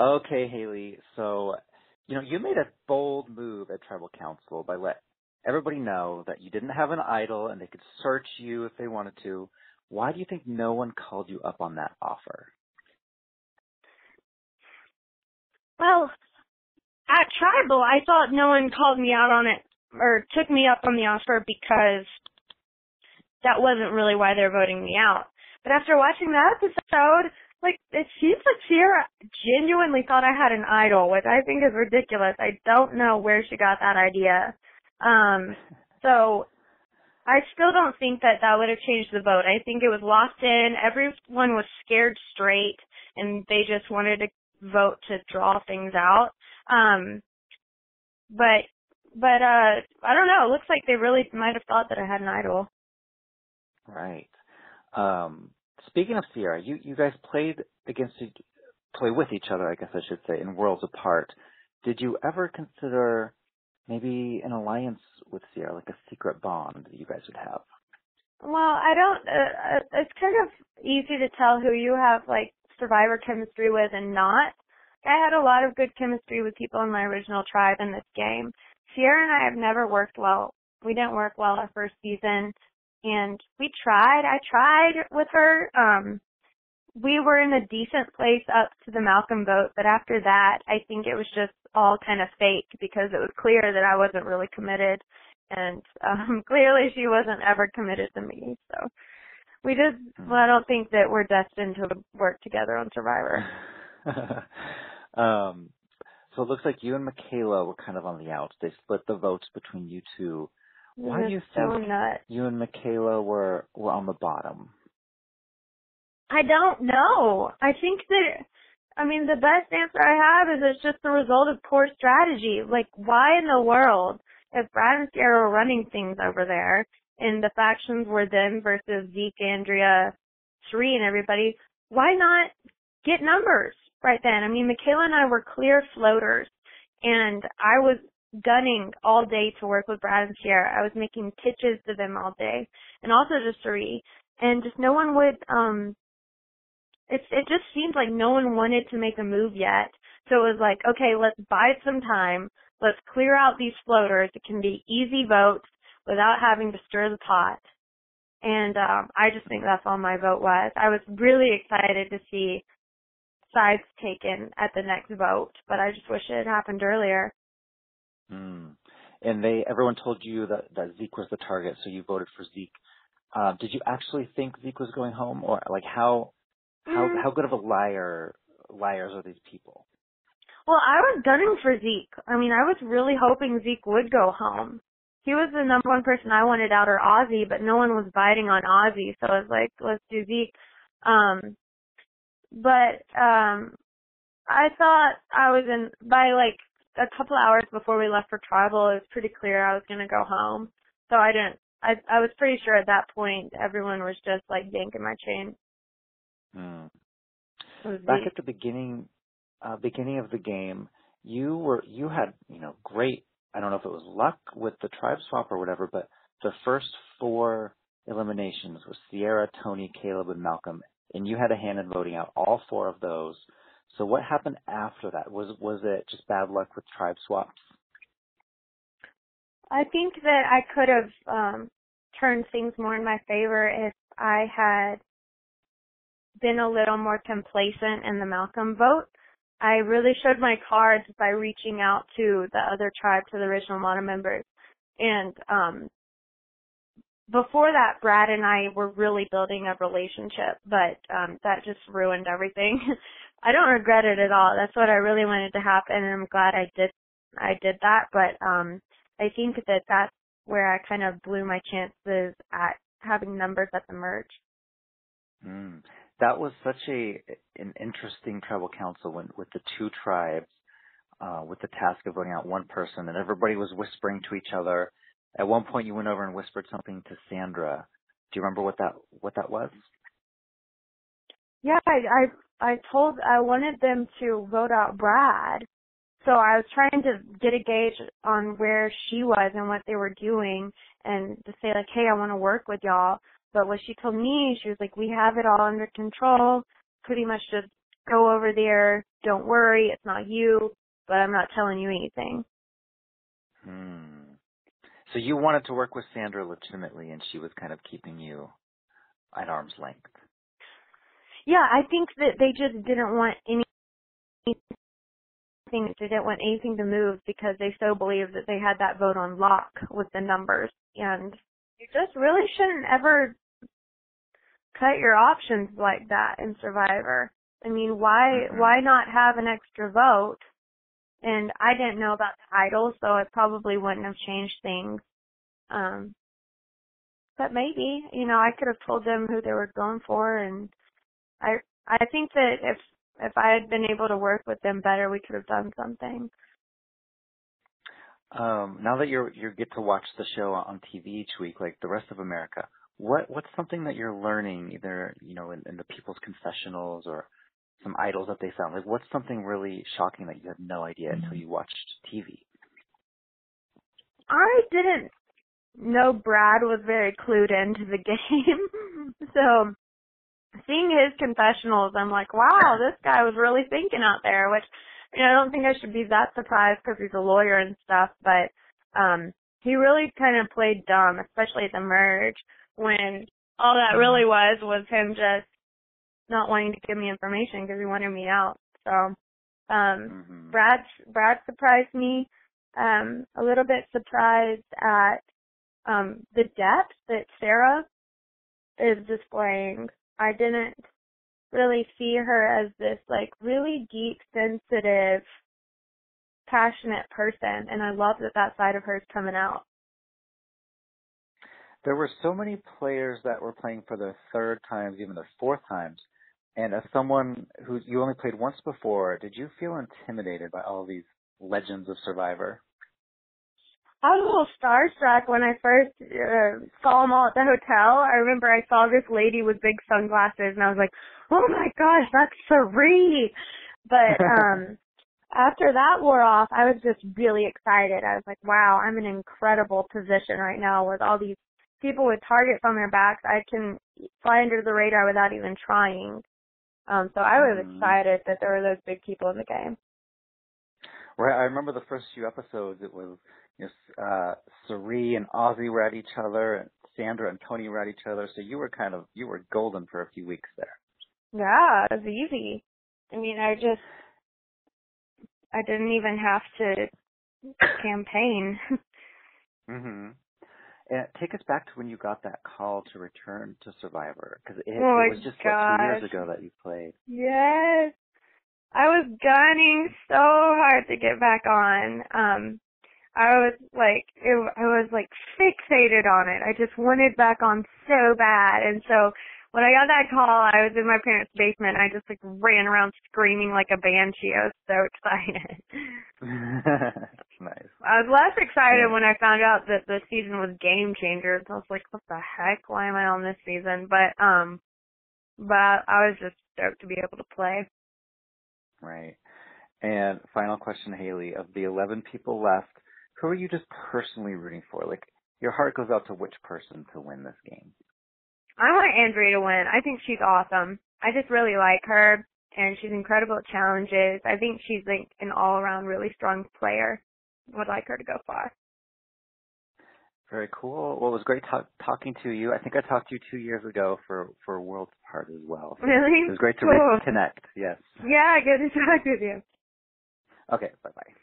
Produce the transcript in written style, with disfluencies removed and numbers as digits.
Okay, Haley. So, you made a bold move at Tribal Council by let everybody know that you didn't have an idol and they could search you if they wanted to. Why do you think no one called you up on that offer? Well, at Tribal, I thought no one called me out on it or took me up on the offer because that wasn't really why they're voting me out. But after watching that episode, it seems like Sierra genuinely thought I had an idol, which I think is ridiculous. I don't know where she got that idea. So I still don't think that would have changed the vote. I think it was locked in. Everyone was scared straight, and they just wanted to vote to draw things out. But I don't know. It looks like they really might have thought that I had an idol. Right. Speaking of Sierra, you guys play with each other, I guess I should say, in Worlds Apart. Did you ever consider maybe an alliance with Sierra, like a secret bond that you guys would have? Well, I don't, it's kind of easy to tell who you have, Survivor chemistry with and not. I had a lot of good chemistry with people in my original tribe in this game. Sierra and I have never worked well. We didn't work well our first season, and we tried. I tried with her. We were in a decent place up to the Malcolm vote, but after that, I think it was just all kind of fake because it was clear that I wasn't really committed, and clearly she wasn't ever committed to me. So I don't think that we're destined to work together on Survivor. So it looks like you and Michaela were kind of on the outs. They split the votes between you two. Why do you think you and Michaela were on the bottom? I don't know. I think the best answer I have is it's just the result of poor strategy. Why in the world, if Brad and Sierra were running things over there, and the factions were them versus Zeke, Andrea, Sheree, and everybody, why not get numbers right then? Michaela and I were clear floaters, and I was gunning all day to work with Brad and Sierra. I was making pitches to them all day, and also to Sheree, and just no one would, it just seemed like no one wanted to make a move yet. So it was like, okay, let's bide some time. Let's clear out these floaters. It can be easy votes without having to stir the pot. And I just think that's all my vote was. I was really excited to see sides taken at the next vote, but I just wish it had happened earlier. And everyone told you that Zeke was the target, so you voted for Zeke. Did you actually think Zeke was going home, or how good of a liars are these people? Well, I was gunning for Zeke. I was really hoping Zeke would go home. He was the number one person I wanted out, or Ozzy, but no one was biting on Ozzy, so I was like, let's do Zeke. But I thought I was by a couple hours before we left for Tribal, it was pretty clear I was going to go home. So I was pretty sure at that point everyone was just yanking my chain. Back at the beginning of the game, you had great, I don't know if it was luck with the tribe swap or whatever, but the first 4 eliminations was Sierra, Tony, Caleb, and Malcolm, and you had a hand in voting out all 4 of those. So what happened after that? Was it just bad luck with tribe swaps? I think that I could have turned things more in my favor if I had been a little more complacent in the Malcolm vote. I really showed my cards by reaching out to the other tribe, to the original Mono members. And before that, Brad and I were really building a relationship, but that just ruined everything. I don't regret it at all. That's what I really wanted to happen, and I'm glad I did that. But I think that that's where I kind of blew my chances at having numbers at the merge. That was such an interesting tribal council with the 2 tribes, with the task of voting out one person, and everybody was whispering to each other. At one point, you went over and whispered something to Sandra. Do you remember what that was? Yeah, I wanted them to vote out Brad. So I was trying to get a gauge on where she was and what they were doing, and to say hey, I want to work with y'all. But what she told me, she was like, we have it all under control. Pretty much just go over there. Don't worry, it's not you, but I'm not telling you anything. So you wanted to work with Sandra legitimately, and she was kind of keeping you at arm's length. Yeah, I think that they just didn't want anything to move because they so believed that they had that vote on lock with the numbers. And you just really shouldn't ever cut your options like that in Survivor. I mean, why not have an extra vote? And I didn't know about the idol, so it probably wouldn't have changed things. But maybe, I could have told them who they were going for, and I think that if I had been able to work with them better, we could have done something. Now that you get to watch the show on TV each week, like the rest of America, what's something that you're learning, either in the people's confessionals or some idols that they found? Like, what's something really shocking that you had no idea until you watched TV? I didn't know Brad was very clued into the game, so seeing his confessionals, I'm like, wow, this guy was really thinking out there, which, I don't think I should be that surprised because he's a lawyer and stuff, but he really kind of played dumb, especially at the merge, when all that really was him just not wanting to give me information because he wanted me out. So Brad surprised me, a little bit surprised at the depth that Sarah is displaying. I didn't really see her as this really deep, sensitive, passionate person, and I love that side of her is coming out. There were so many players that were playing for their third times, even their fourth times, and as someone who you only played once before, did you feel intimidated by all these legends of Survivor? I was a little starstruck when I first saw them all at the hotel. I remember I saw this lady with big sunglasses, and I was like, oh my gosh, that's Sari. But after that wore off, I was just really excited. I was like, wow, I'm in an incredible position right now with all these people with targets on their backs. I can fly under the radar without even trying. So I was excited that there were those big people in the game. Right. I remember the first few episodes, it was Sari and Ozzy were at each other, and Sandra and Tony were at each other. So you were golden for a few weeks there. Yeah, it was easy. I mean, I didn't even have to campaign. And take us back to when you got that call to return to Survivor, because it was just 2 years ago that you played. Yes. I was gunning so hard to get back on. I was fixated on it. I just wanted back on so bad. And so when I got that call, I was in my parents' basement. I just ran around screaming like a banshee. I was so excited. That's nice. I was less excited when I found out that the season was Game Changers. I was like, what the heck? Why am I on this season? But I was just stoked to be able to play. Right. And final question, Hali, of the 11 people left, who are you just personally rooting for? Like, your heart goes out to which person to win this game? I want Andrea to win. I think she's awesome. I just really like her, and she's incredible at challenges. I think she's an all-around really strong player. Would like her to go far. Very cool. Well, it was great talking to you. I think I talked to you 2 years ago for World's Part as well. So really? It was great to reconnect. Yes. Yeah, good to talk with you. Okay, bye-bye.